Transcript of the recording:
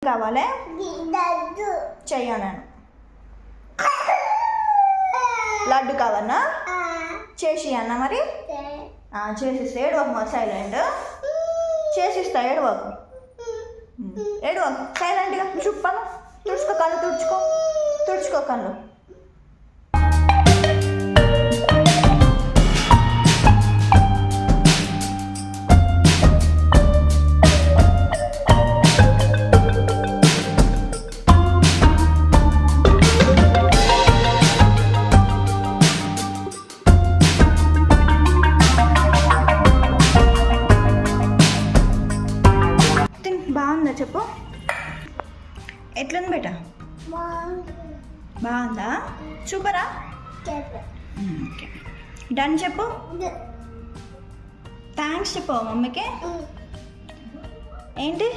కావాలి చెయ్యను. లడ్డు కావన్నా చేసి అన్న మరి చేసిస్తా. ఏడవకు సైలెంట్ చేసిస్తా. ఏడవకు సైలెంట్గా చూపాను. తుడుచుకో కళ్ళు, తుడుచుకో కళ్ళు. బాగుందా చెప్పు, ఎట్లుంది బేటా? బాగుందా? సూపరా? డన్ చెప్పు. థ్యాంక్స్ చెప్పు మమ్మీకి. ఏంటి?